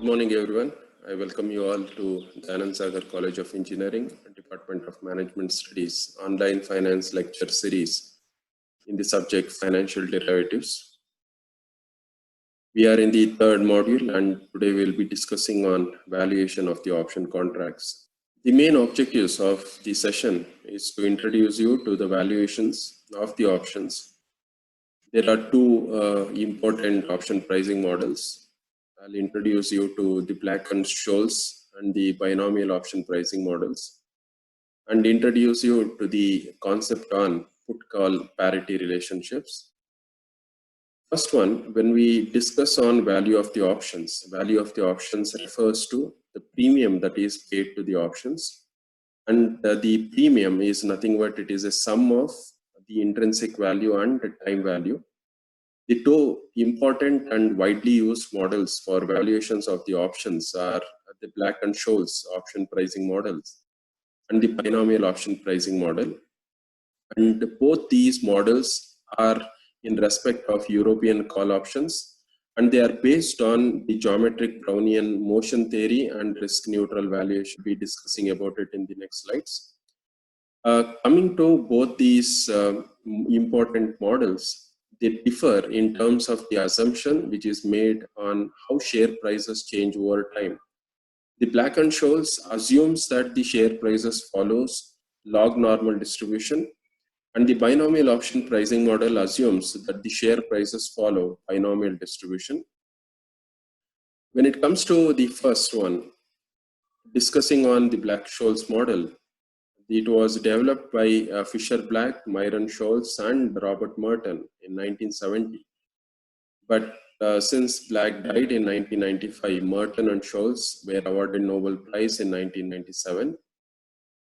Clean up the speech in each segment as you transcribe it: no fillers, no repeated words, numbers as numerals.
Good morning, everyone. I welcome you all to the Anand Sagar College of Engineering, Department of Management Studies, online finance lecture series in the subject financial derivatives. We are in the third module, and today we'll be discussing on valuation of the option contracts. The main objectives of the session is to introduce you to the valuations of the options. There are two important option pricing models. I'll introduce you to the Black and Scholes and the binomial option pricing models, and introduce you to the concept on put-call parity relationships. First one, when we discuss on value of the options refers to the premium that is paid to the options, and the premium is nothing but it is a sum of the intrinsic value and the time value. The two important and widely used models for valuations of the options are the Black and Scholes option pricing models and the binomial option pricing model. And both these models are in respect of European call options, and they are based on the geometric Brownian motion theory and risk neutral valuation. We'll be discussing about it in the next slides. Coming to both these important models, they differ in terms of the assumption which is made on how share prices change over time. The Black and Scholes assumes that the share prices follows log normal distribution, and the binomial option pricing model assumes that the share prices follow binomial distribution. When it comes to the first one, discussing on the Black-Scholes model, it was developed by Fisher Black, Myron Scholes, and Robert Merton in 1970. But since Black died in 1995, Merton and Scholes were awarded Nobel Prize in 1997.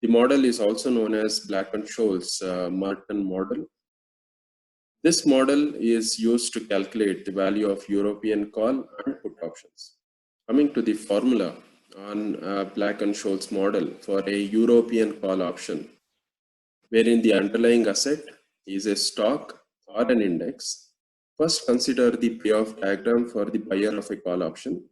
The model is also known as Black and Scholes Merton model. This model is used to calculate the value of European call and put options. Coming to the formula on Black and Scholes model for a European call option, wherein the underlying asset is a stock or an index. First, consider the payoff diagram for the buyer of a call option.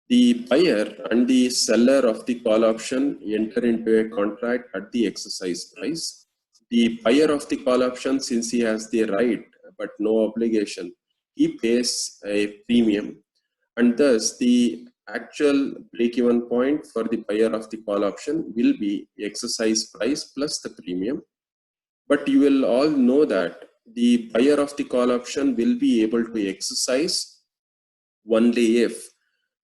The buyer and the seller of the call option enter into a contract at the exercise price. The buyer of the call option, since he has the right but no obligation, he pays a premium, and thus the actual break-even point for the buyer of the call option will be the exercise price plus the premium. But you will all know that the buyer of the call option will be able to exercise only if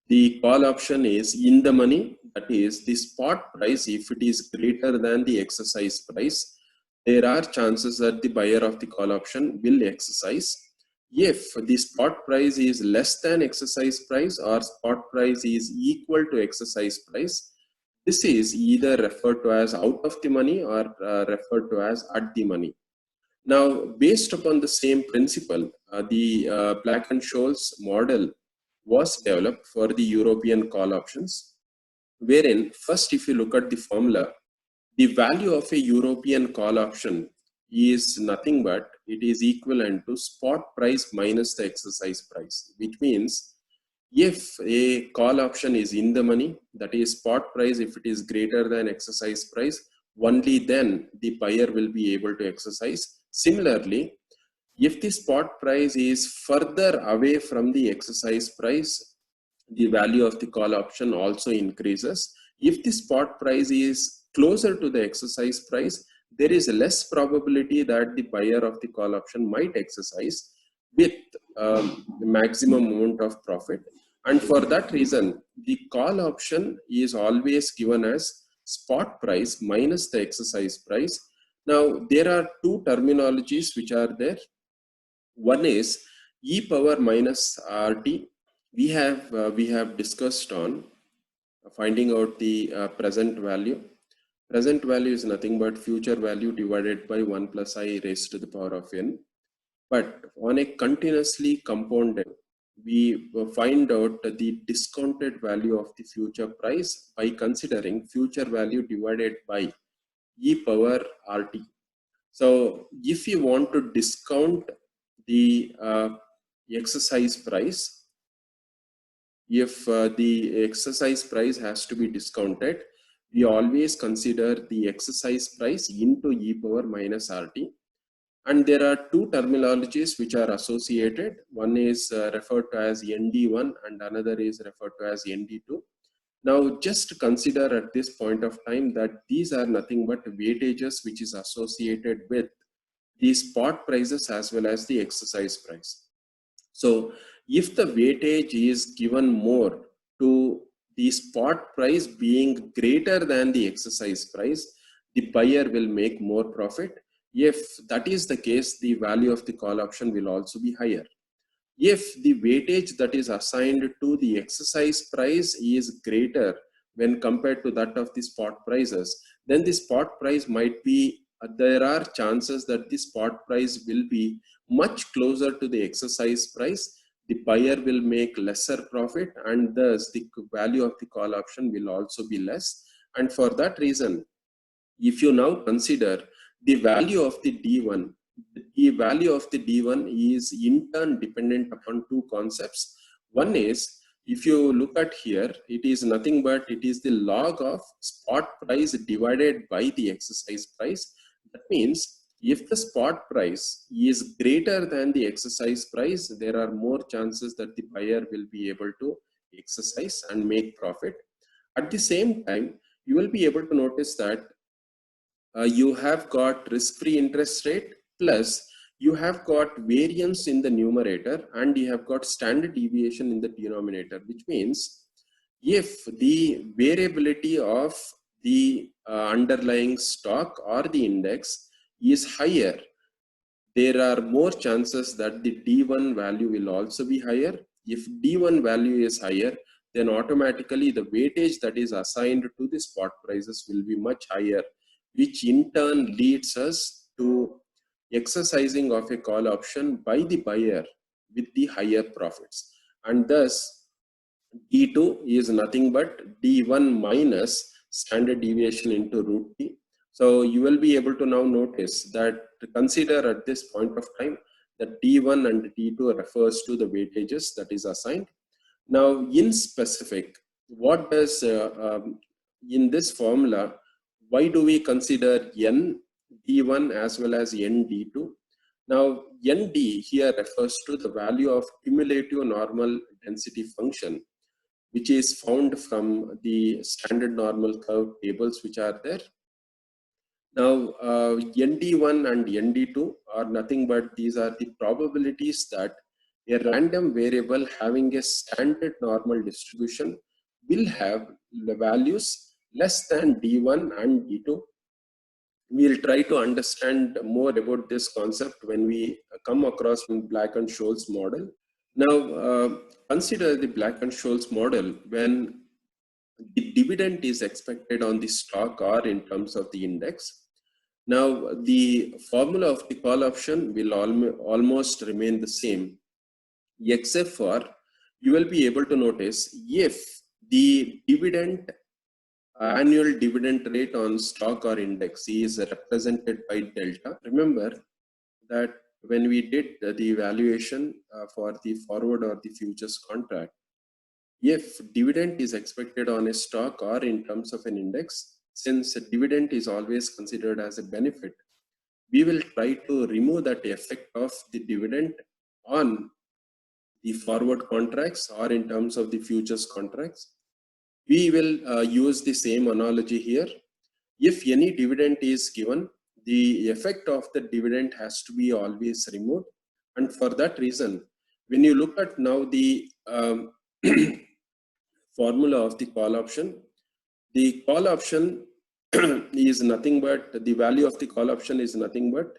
the call option is in the money, that is the spot price. If it is greater than the exercise price, there are chances that the buyer of the call option will exercise. If the spot price is less than exercise price or spot price is equal to exercise price, this is either referred to as out of the money or referred to as at the money. Now, based upon the same principle, the Black and Scholes model was developed for the European call options, wherein first, if you look at the formula, the value of a European call option is nothing but it is equivalent to spot price minus the exercise price, which means if a call option is in the money, that is spot price, if it is greater than exercise price, only then the buyer will be able to exercise. Similarly, if the spot price is further away from the exercise price, the value of the call option also increases. If the spot price is closer to the exercise price, there is less probability that the buyer of the call option might exercise with the maximum amount of profit. And for that reason, the call option is always given as spot price minus the exercise price. Now, there are two terminologies which are there. One is e power minus RT. We have discussed on finding out the present value. Present value is nothing but future value divided by 1 plus I raised to the power of n. But on a continuously compounded, we find out the discounted value of the future price by considering future value divided by e power RT. So if you want to discount the exercise price, if the exercise price has to be discounted, we always consider the exercise price into e power minus RT. And there are two terminologies which are associated. One is referred to as ND1 and another is referred to as ND2. Now, just consider at this point of time that these are nothing but weightages which is associated with the spot prices as well as the exercise price. So if the weightage is given more to the spot price being greater than the exercise price, the buyer will make more profit. If that is the case, the value of the call option will also be higher. If the weightage that is assigned to the exercise price is greater when compared to that of the spot prices, then the spot price might be, there are chances that the spot price will be much closer to the exercise price. The buyer will make lesser profit and thus the value of the call option will also be less. And for that reason, if you now consider the value of the D1, the value of the D1 is in turn dependent upon two concepts. One is, if you look at here, it is nothing but it is the log of spot price divided by the exercise price. That means if the spot price is greater than the exercise price, there are more chances that the buyer will be able to exercise and make profit. At the same time, you will be able to notice that you have got risk-free interest rate plus you have got variance in the numerator and you have got standard deviation in the denominator, which means if the variability of the underlying stock or the index is higher, there are more chances that the D1 value will also be higher. If D1 value is higher, then automatically the weightage that is assigned to the spot prices will be much higher, which in turn leads us to exercising of a call option by the buyer with the higher profits. And thus, D2 is nothing but D1 minus standard deviation into root T. So you will be able to now notice that to consider at this point of time that D1 and D2 refers to the weightages that is assigned. Now in specific, what does, in this formula, why do we consider N D1 as well as N D2? Now ND here refers to the value of cumulative normal density function, which is found from the standard normal curve tables which are there. Now, ND1 and ND2 are nothing but these are the probabilities that a random variable having a standard normal distribution will have the values less than D1 and D2. We'll try to understand more about this concept when we come across Black and Scholes model. Now, consider the Black and Scholes model when the dividend is expected on the stock or in terms of the index. Now, the formula of the call option will almost remain the same, except for you will be able to notice if the dividend, annual dividend rate on stock or index is represented by delta. Remember that when we did the valuation for the forward or the futures contract, if dividend is expected on a stock or in terms of an index, since a dividend is always considered as a benefit, we will try to remove that effect of the dividend on the forward contracts or in terms of the futures contracts. We will use the same analogy here. If any dividend is given, the effect of the dividend has to be always removed. And for that reason, when you look at now the formula of the call option, the call option is nothing but, the value of the call option is nothing but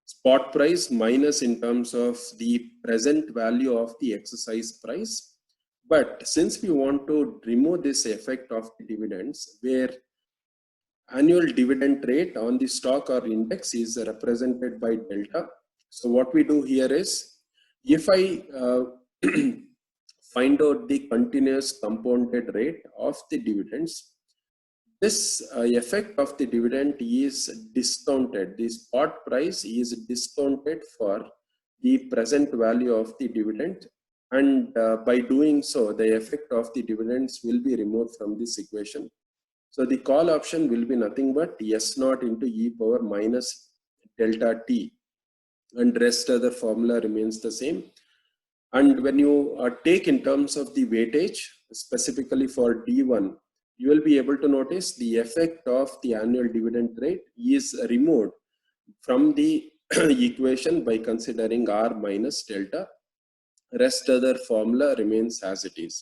spot price minus in terms of the present value of the exercise price. But since we want to remove this effect of the dividends, where annual dividend rate on the stock or index is represented by delta. So what we do here is, if I find out the continuous compounded rate of the dividends, this effect of the dividend is discounted. The spot price is discounted for the present value of the dividend And by doing so, the effect of the dividends will be removed from this equation. So the call option will be nothing but S naught into e power minus delta t, and rest other formula remains the same. And when you take in terms of the weightage, specifically for D1, you will be able to notice the effect of the annual dividend rate is removed from the equation by considering R minus delta. Rest other formula remains as it is.